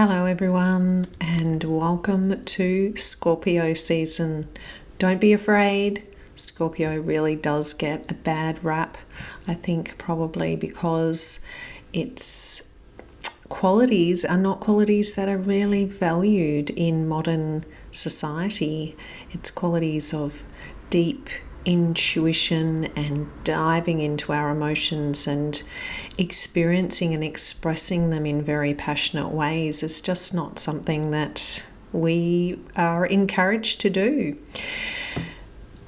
Hello everyone, and welcome to Scorpio season. Don't be afraid. Scorpio really does get a bad rap, I think probably because its qualities are not qualities that are really valued in modern society. It's qualities of deep intuition and diving into our emotions and experiencing and expressing them in very passionate ways is just not something that we are encouraged to do.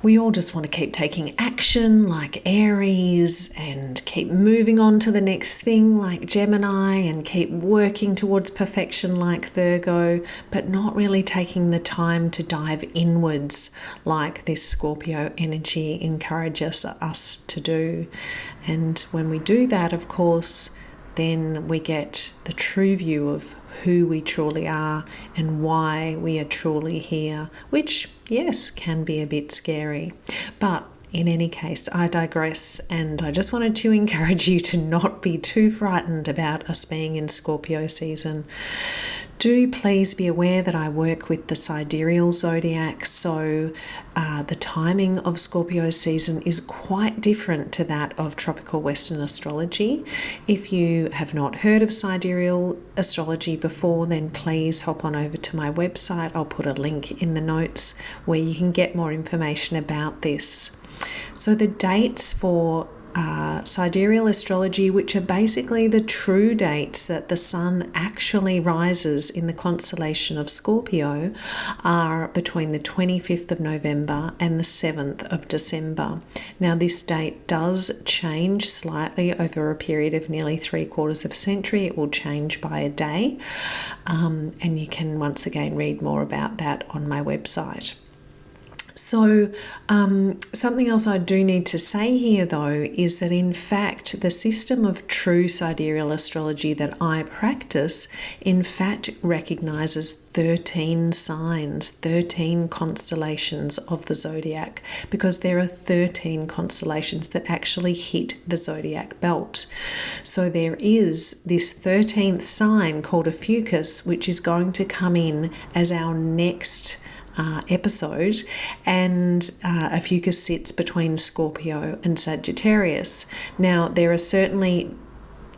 We all just want to keep taking action like Aries and keep moving on to the next thing like Gemini and keep working towards perfection like Virgo, but not really taking the time to dive inwards like this Scorpio energy encourages us to do. And when we do that, of course, then we get the true view of who we truly are and why we are truly here, which, yes, can be a bit scary. But in any case, I digress, and I just wanted to encourage you to not be too frightened about us being in Scorpio season. Do please be aware that I work with the sidereal zodiac, so the timing of Scorpio season is quite different to that of tropical Western astrology. If you have not heard of sidereal astrology before, then please hop on over to my website. I'll put a link in the notes where you can get more information about this. So the dates for sidereal astrology, which are basically the true dates that the sun actually rises in the constellation of Scorpio, are between the 25th of November and the 7th of December. Now, this date does change slightly over a period of nearly 3/4 of a century. It will change by a day, and you can once again read more about that on my website. So something else I do need to say here, though, is that in fact the system of true sidereal astrology that I practice in fact recognizes 13 signs, 13 constellations of the zodiac, because there are 13 constellations that actually hit the zodiac belt. So there is this 13th sign called a fucus, which is going to come in as our next episode, and a fucus sits between Scorpio and Sagittarius. Now, there are certainly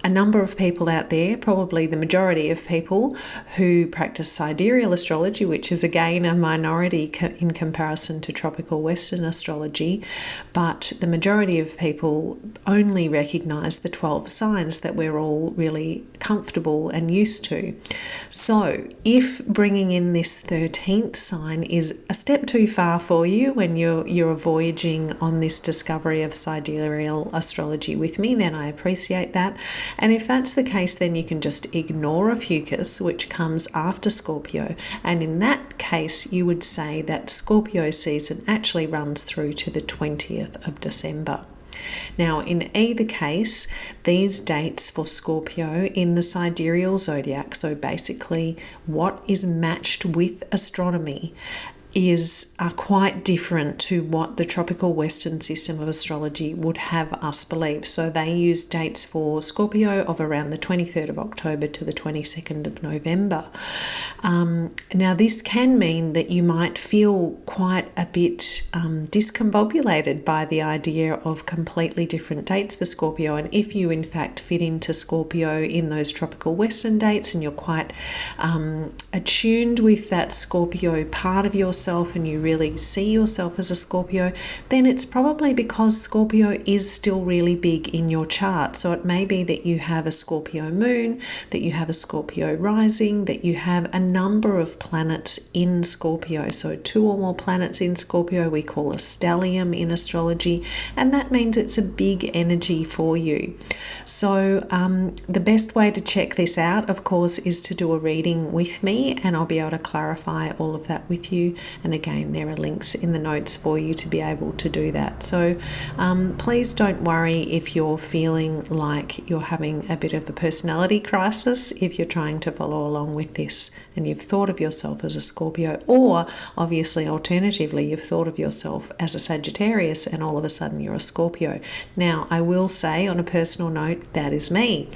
a number of people out there, probably the majority of people, who practice sidereal astrology, which is again a minority in comparison to tropical Western astrology, but the majority of people only recognize the 12 signs that we're all really comfortable and used to. So if bringing in this 13th sign is a step too far for you when you're voyaging on this discovery of sidereal astrology with me, then I appreciate that. And if that's the case, then you can just ignore a fucus, which comes after Scorpio. And in that case, you would say that Scorpio season actually runs through to the 20th of December. Now, in either case, these dates for Scorpio in the sidereal zodiac, so basically what is matched with astronomy, are quite different to what the tropical Western system of astrology would have us believe. So they use dates for Scorpio of around the 23rd of October to the 22nd of November. Now, this can mean that you might feel quite a bit discombobulated by the idea of completely different dates for Scorpio. And if you in fact fit into Scorpio in those tropical Western dates and you're quite attuned with that Scorpio part of yourself and you really see yourself as a Scorpio, then it's probably because Scorpio is still really big in your chart. So it may be that you have a Scorpio moon, that you have a Scorpio rising, that you have a number of planets in Scorpio. So 2 or more planets in Scorpio we call a stellium in astrology, and that means it's a big energy for you. So the best way to check this out, of course, is to do a reading with me, and I'll be able to clarify all of that with you. And again, there are links in the notes for you to be able to do that. So please don't worry if you're feeling like you're having a bit of a personality crisis if you're trying to follow along with this and you've thought of yourself as a Scorpio, or obviously alternatively you've thought of yourself as a Sagittarius and all of a sudden you're a Scorpio. Now, I will say on a personal note, that is me.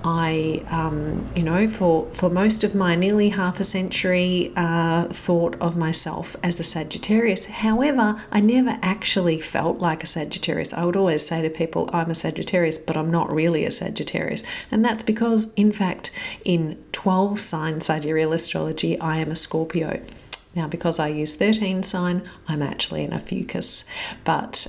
I, for most of my nearly half a century, thought of myself as a Sagittarius. However, I never actually felt like a Sagittarius. I would always say to people, I'm a Sagittarius, but I'm not really a Sagittarius. And that's because, in fact, in 12-sign sidereal astrology, I am a Scorpio. Now, because I use 13 sign, I'm actually an Ophiuchus. But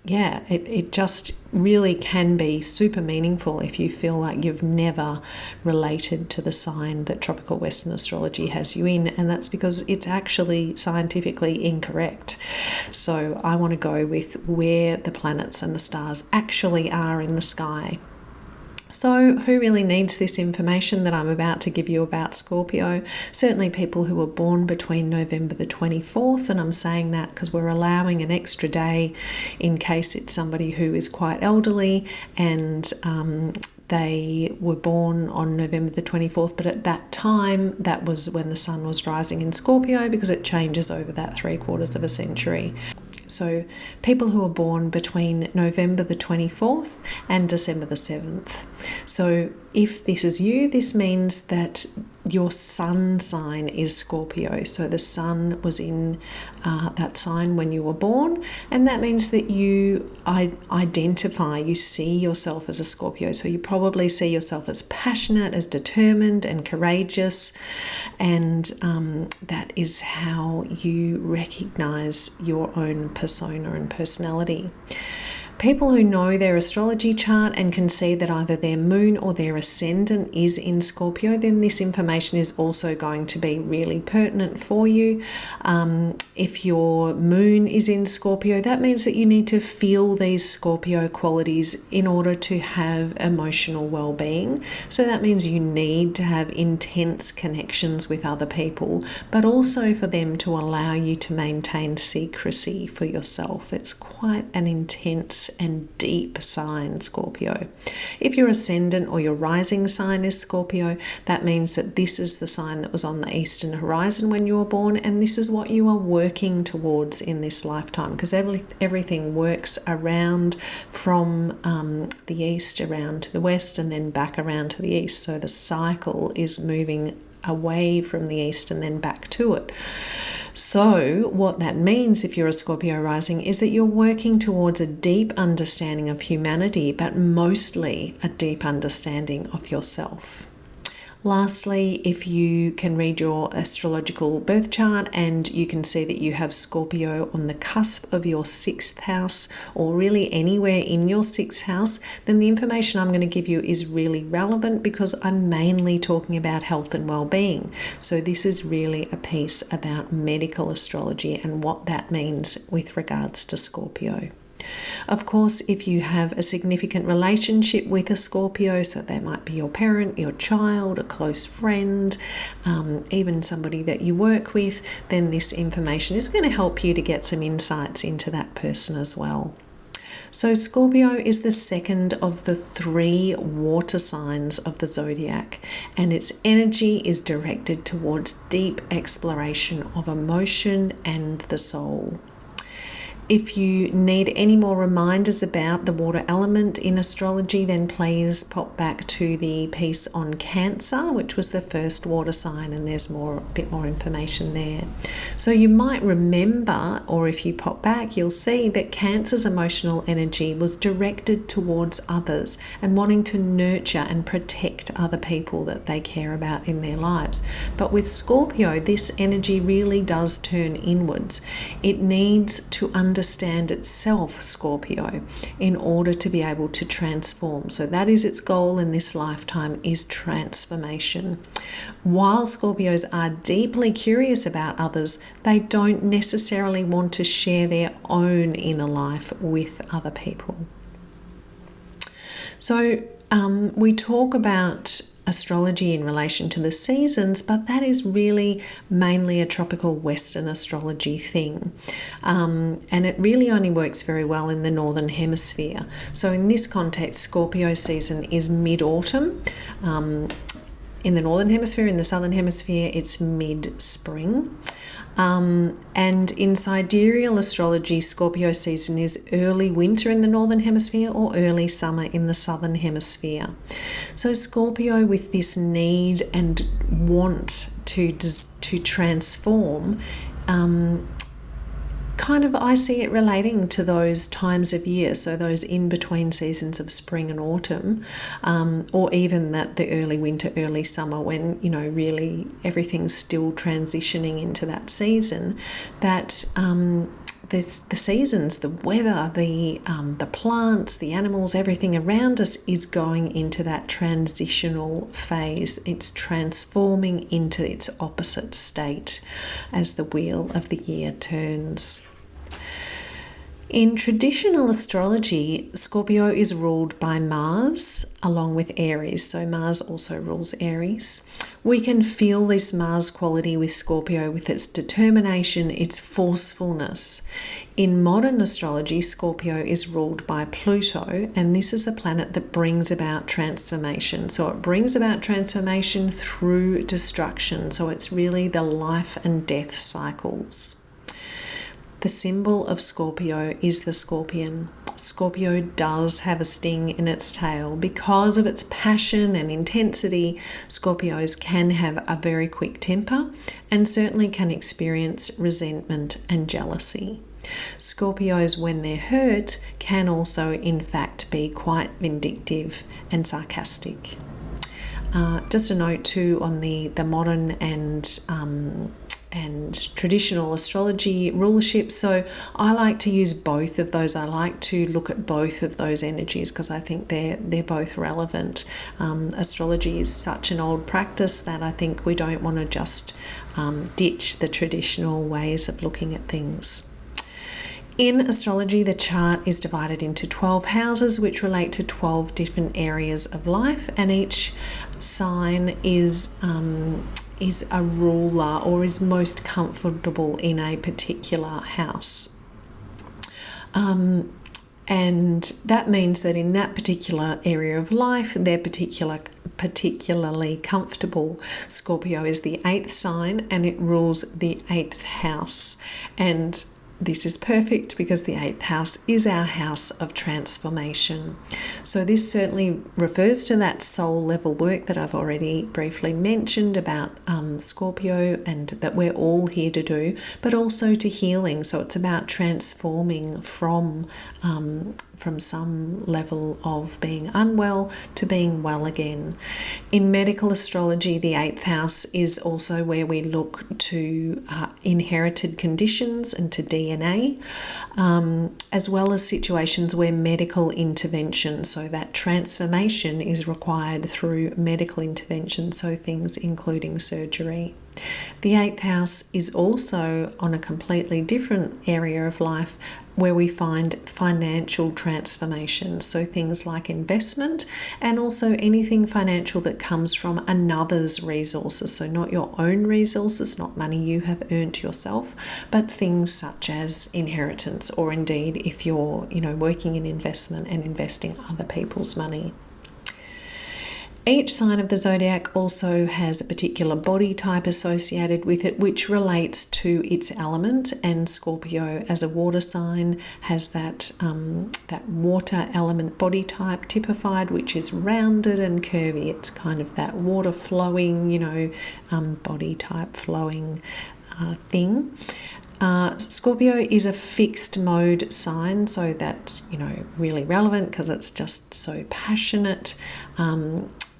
it just really can be super meaningful if you feel like you've never related to the sign that tropical Western astrology has you in. And that's because it's actually scientifically incorrect. So I want to go with where the planets and the stars actually are in the sky. So who really needs this information that I'm about to give you about Scorpio? Certainly people who were born between November the 24th, and I'm saying that because we're allowing an extra day in case it's somebody who is quite elderly and they were born on November the 24th, but at that time, that was when the sun was rising in Scorpio, because it changes over that 3/4 of a century. So people who are born between November the 24th and December the 7th. So if this is you, this means that your sun sign is Scorpio. So the sun was in that sign when you were born, and that means that you identify, you see yourself as a Scorpio. So you probably see yourself as passionate, as determined and courageous, and that is how you recognize your own persona and personality. People who know their astrology chart and can see that either their moon or their ascendant is in Scorpio, then this information is also going to be really pertinent for you. If your moon is in Scorpio, that means that you need to feel these Scorpio qualities in order to have emotional well-being. So that means you need to have intense connections with other people, but also for them to allow you to maintain secrecy for yourself. It's quite an intense and deep sign, Scorpio. If your ascendant or your rising sign is Scorpio, that means that this is the sign that was on the eastern horizon when you were born, and this is what you are working towards in this lifetime, because everything works around from the east around to the west and then back around to the east. So the cycle is moving away from the east and then back to it. So what that means if you're a Scorpio rising is that you're working towards a deep understanding of humanity, but mostly a deep understanding of yourself. Lastly, if you can read your astrological birth chart and you can see that you have Scorpio on the cusp of your 6th house, or really anywhere in your 6th house, then the information I'm going to give you is really relevant, because I'm mainly talking about health and well-being. So this is really a piece about medical astrology and what that means with regards to Scorpio. Of course, if you have a significant relationship with a Scorpio, so they might be your parent, your child, a close friend, even somebody that you work with, then this information is going to help you to get some insights into that person as well. So Scorpio is the second of the 3 water signs of the zodiac, and its energy is directed towards deep exploration of emotion and the soul. If you need any more reminders about the water element in astrology, then please pop back to the piece on Cancer, which was the first water sign, and there's a bit more information there. So you might remember, or if you pop back, you'll see that Cancer's emotional energy was directed towards others and wanting to nurture and protect other people that they care about in their lives. But with Scorpio, this energy really does turn inwards. It needs to understand itself, Scorpio, in order to be able to transform. So that is its goal in this lifetime, is transformation. While Scorpios are deeply curious about others, they don't necessarily want to share their own inner life with other people. So we talk about astrology in relation to the seasons, but that is really mainly a tropical Western astrology thing. And it really only works very well in the Northern Hemisphere. So in this context, Scorpio season is mid-autumn. In the Northern Hemisphere, in the Southern Hemisphere, it's mid-spring. And in sidereal astrology, Scorpio season is early winter in the Northern Hemisphere or early summer in the Southern Hemisphere. So Scorpio, with this need and want to transform, kind of, I see it relating to those times of year, so those in-between seasons of spring and autumn, or even the early winter, early summer, when, really everything's still transitioning into that season, that the seasons, the weather, the plants, the animals, everything around us is going into that transitional phase. It's transforming into its opposite state as the wheel of the year turns. In traditional astrology, Scorpio is ruled by Mars along with Aries. So Mars also rules Aries. We can feel this Mars quality with Scorpio with its determination, its forcefulness. In modern astrology, Scorpio is ruled by Pluto, and this is the planet that brings about transformation. So it brings about transformation through destruction. So it's really the life and death cycles. The symbol of Scorpio is the scorpion. Scorpio does have a sting in its tail. Because of its passion and intensity, Scorpios can have a very quick temper and certainly can experience resentment and jealousy. Scorpios, when they're hurt, can also in fact be quite vindictive and sarcastic. Just a note too on the modern and traditional astrology rulership. So I like to use both of those. I like to look at both of those energies because I think they're both relevant. Astrology is such an old practice that I think we don't want to just ditch the traditional ways of looking at things. In astrology, the chart is divided into 12 houses, which relate to 12 different areas of life, and each sign is a ruler or is most comfortable in a particular house. And that means that in that particular area of life, they're particularly comfortable. Scorpio is the 8th sign and it rules the 8th house. And this is perfect because the 8th house is our house of transformation. So this certainly refers to that soul level work that I've already briefly mentioned about Scorpio and that we're all here to do, but also to healing. So it's about transforming from some level of being unwell to being well again. In medical astrology, the 8th house is also where we look to inherited conditions and to DNA, as well as situations where medical intervention, so that transformation is required through medical intervention, so things including surgery. The 8th house is also on a completely different area of life where we find financial transformation, so things like investment and also anything financial that comes from another's resources, so not your own resources, not money you have earned yourself, but things such as inheritance, or indeed if you're working in investment and investing other people's money. Each sign of the zodiac also has a particular body type associated with it, which relates to its element, and Scorpio as a water sign has that water element body type typified, which is rounded and curvy. It's kind of that water flowing, body type flowing thing. Scorpio is a fixed mode sign, so that's really relevant because it's just so passionate.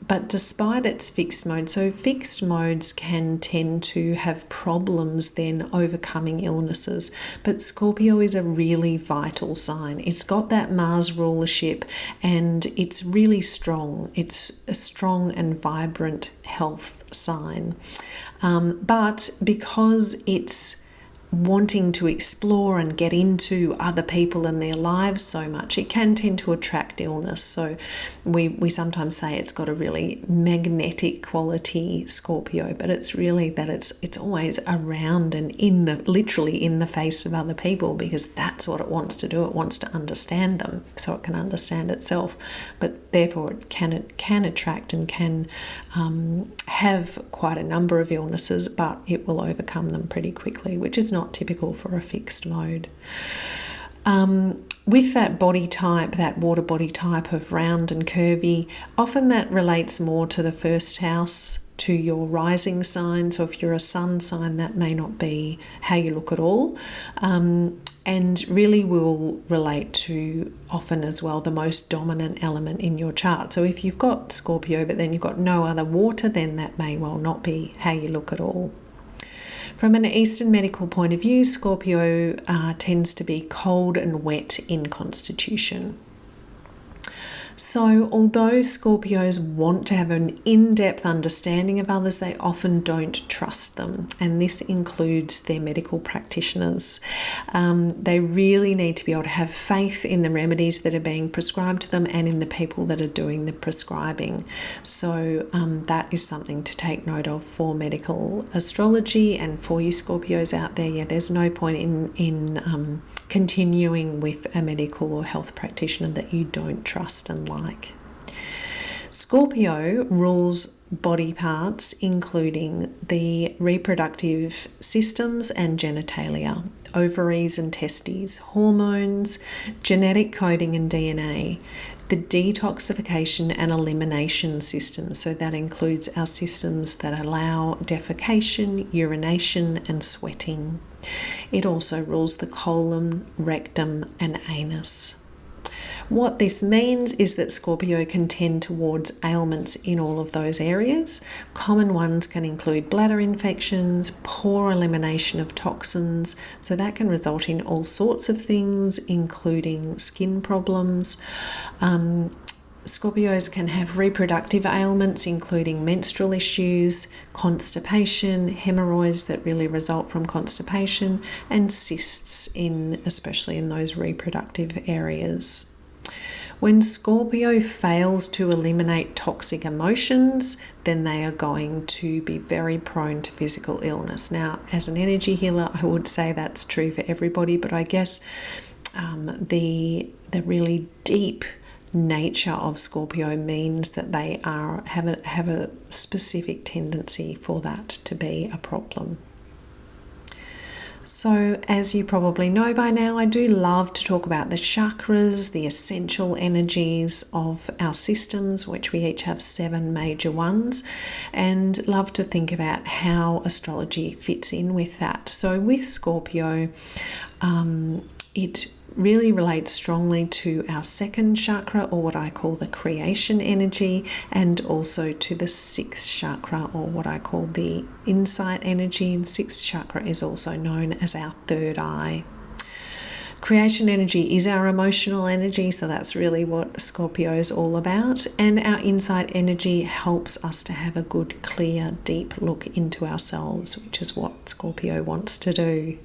But despite its fixed mode, so fixed modes can tend to have problems then overcoming illnesses. But Scorpio is a really vital sign. It's got that Mars rulership and it's really strong. It's a strong and vibrant health sign. But because it's wanting to explore and get into other people and their lives so much, it can tend to attract illness. So we sometimes say it's got a really magnetic quality, Scorpio, but it's really that it's always around and literally in the face of other people, because that's what it wants to do. It wants to understand them so it can understand itself, but therefore it can attract and can have quite a number of illnesses, but it will overcome them pretty quickly, which is not typical for a fixed mode. With that body type, that water body type of round and curvy, often that relates more to the first house, to your rising sign. So if you're a sun sign, that may not be how you look at all, and really will relate to often as well the most dominant element in your chart. So if you've got Scorpio but then you've got no other water, then that may well not be how you look at all. From an Eastern medical point of view, Scorpio tends to be cold and wet in constitution. So although Scorpios want to have an in-depth understanding of others, they often don't trust them, and this includes their medical practitioners. They really need to be able to have faith in the remedies that are being prescribed to them and in the people that are doing the prescribing. So that is something to take note of for medical astrology, and for you Scorpios out there, there's no point in continuing with a medical or health practitioner that you don't trust and like. Scorpio rules body parts including the reproductive systems and genitalia, ovaries and testes, hormones, genetic coding and DNA, the detoxification and elimination system. So that includes our systems that allow defecation, urination and sweating. It also rules the colon, rectum and anus. What this means is that Scorpio can tend towards ailments in all of those areas. Common ones can include bladder infections, poor elimination of toxins, so that can result in all sorts of things, including skin problems. Scorpios can have reproductive ailments, including menstrual issues, constipation, hemorrhoids that really result from constipation, and cysts, especially in those reproductive areas. When Scorpio fails to eliminate toxic emotions, then they are going to be very prone to physical illness. Now, as an energy healer, I would say that's true for everybody, but I guess the really deep nature of Scorpio means that they have a specific tendency for that to be a problem. So as you probably know by now, I do love to talk about the chakras, the essential energies of our systems, which we each have 7 major ones, and love to think about how astrology fits in with that. So with Scorpio, it really relates strongly to our second chakra, or what I call the creation energy, and also to the 6th chakra, or what I call the insight energy. And 6th chakra is also known as our third eye. Creation energy is our emotional energy, so that's really what Scorpio is all about. And our insight energy helps us to have a good, clear, deep look into ourselves, which is what Scorpio wants to do.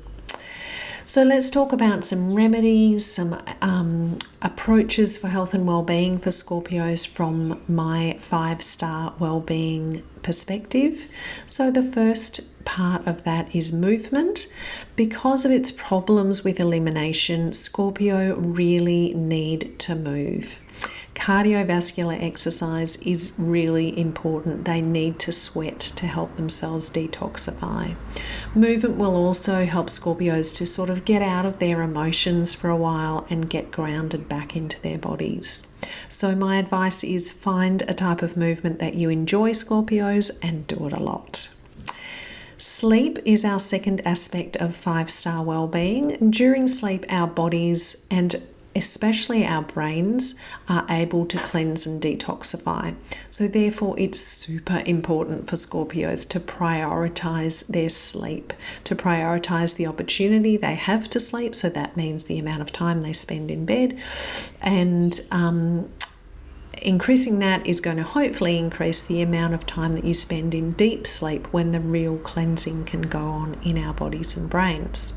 So let's talk about some remedies, some approaches for health and well-being for Scorpios from my 5-star well-being perspective. So the first part of that is movement. Because of its problems with elimination, Scorpio really need to move. Cardiovascular exercise is really important. They need to sweat to help themselves detoxify. Movement will also help Scorpios to sort of get out of their emotions for a while and get grounded back into their bodies. So my advice is find a type of movement that you enjoy, Scorpios, and do it a lot. Sleep is our second aspect of 5-star well-being. During sleep, our bodies and especially our brains are able to cleanse and detoxify. So therefore it's super important for Scorpios to prioritize their sleep, to prioritize the opportunity they have to sleep. So that means the amount of time they spend in bed, and increasing that is going to hopefully increase the amount of time that you spend in deep sleep, when the real cleansing can go on in our bodies and brains.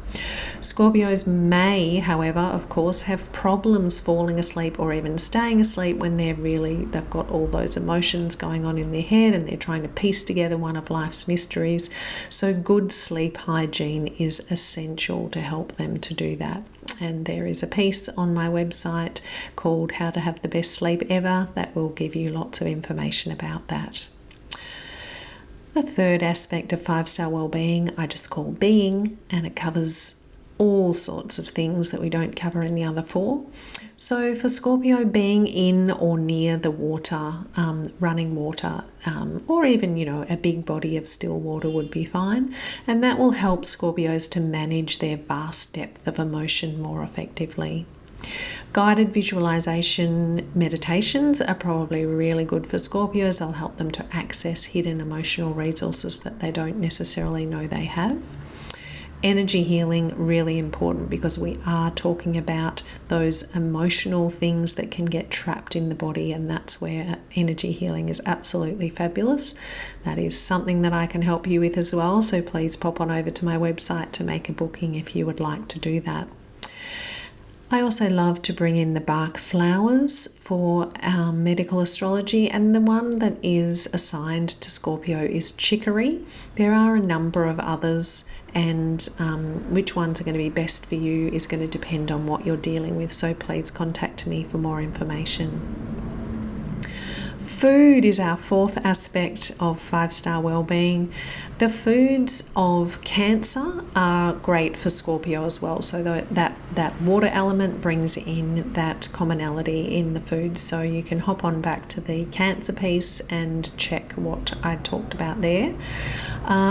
Scorpios may, however, of course, have problems falling asleep or even staying asleep when they've got all those emotions going on in their head and they're trying to piece together one of life's mysteries. So good sleep hygiene is essential to help them to do that. And there is a piece on my website called How to Have the Best Sleep Ever that will give you lots of information about that. The third aspect of 5-star well-being I just call being, and it covers all sorts of things that we don't cover in the other 4. So for Scorpio, being in or near the water, running water, or even, a big body of still water would be fine. And that will help Scorpios to manage their vast depth of emotion more effectively. Guided visualization meditations are probably really good for Scorpios. They'll help them to access hidden emotional resources that they don't necessarily know they have. Energy healing, really important, because we are talking about those emotional things that can get trapped in the body, and that's where energy healing is absolutely fabulous. That is something that I can help you with as well, so please pop on over to my website to make a booking if you would like to do that. I also love to bring in the Bach Flowers for Medical Astrology, and the one that is assigned to Scorpio is chicory. There are a number of others, and which ones are going to be best for you is going to depend on what you're dealing with, so please contact me for more information. Food is our 4th aspect of 5-star well-being. The foods of Cancer are great for Scorpio as well. So that water element brings in that commonality in the foods. So you can hop on back to the Cancer piece and check what I talked about there.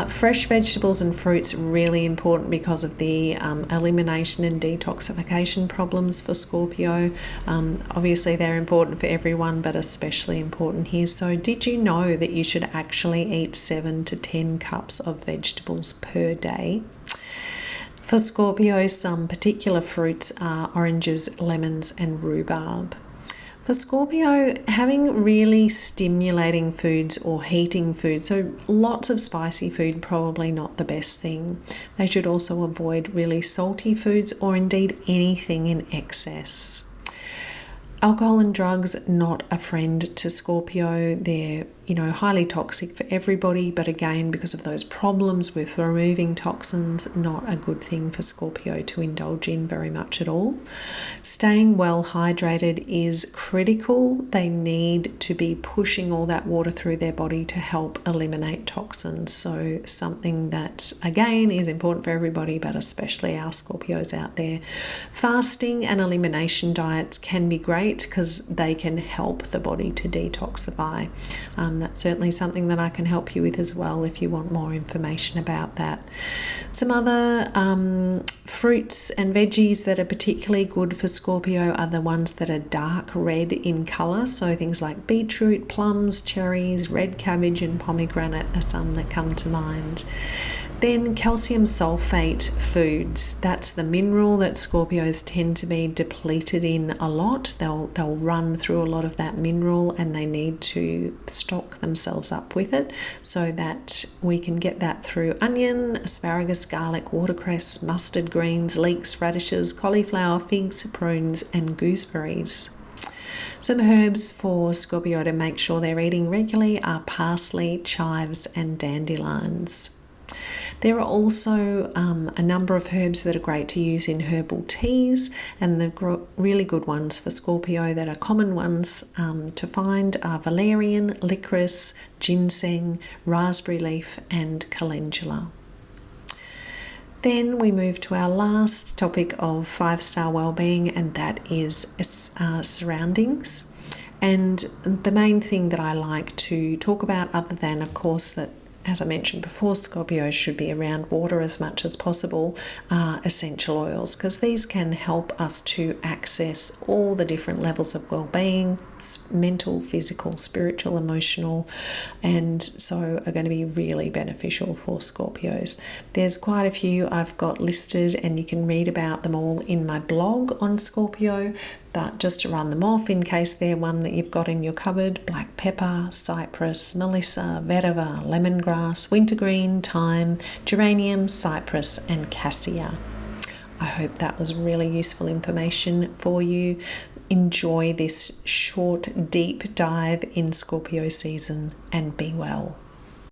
Fresh vegetables and fruits, really important because of the elimination and detoxification problems for Scorpio. Obviously they're important for everyone, but especially important here. So did you know that you should actually eat 7 to 10 cups of vegetables per day? For Scorpio, some particular fruits are oranges, lemons, and rhubarb. For Scorpio, having really stimulating foods or heating foods, so lots of spicy food, probably not the best thing. They should also avoid really salty foods or indeed anything in excess. Alcohol and drugs, not a friend to Scorpio. They're, highly toxic for everybody, but again, because of those problems with removing toxins, not a good thing for Scorpio to indulge in very much at all. Staying well hydrated is critical. They need to be pushing all that water through their body to help eliminate toxins. So something that, again, is important for everybody, but especially our Scorpios out there. Fasting and elimination diets can be great because they can help the body to detoxify. That's certainly something that I can help you with as well if you want more information about that. Some other fruits and veggies that are particularly good for Scorpio are the ones that are dark red in colour. So things like beetroot, plums, cherries, red cabbage and pomegranate are some that come to mind. Then calcium sulfate foods, that's the mineral that Scorpios tend to be depleted in a lot. They'll run through a lot of that mineral and they need to stock themselves up with it so that we can get that through onion, asparagus, garlic, watercress, mustard greens, leeks, radishes, cauliflower, figs, prunes and gooseberries. Some herbs for Scorpio to make sure they're eating regularly are parsley, chives and dandelions. There are also a number of herbs that are great to use in herbal teas, and the really good ones for Scorpio that are common ones to find are valerian, licorice, ginseng, raspberry leaf and calendula. Then we move to our last topic of 5-star well-being, and that is surroundings. And the main thing that I like to talk about, other than of course that, as I mentioned before, Scorpios should be around water as much as possible, essential oils, because these can help us to access all the different levels of well-being, mental, physical, spiritual, emotional, and so are going to be really beneficial for Scorpios. There's quite a few I've got listed and you can read about them all in my blog on Scorpio. But just to run them off in case they're one that you've got in your cupboard: black pepper, cypress, melissa, vetiver, lemongrass, wintergreen, thyme, geranium, cypress and cassia. I hope that was really useful information for you. Enjoy this short, deep dive in Scorpio season and be well.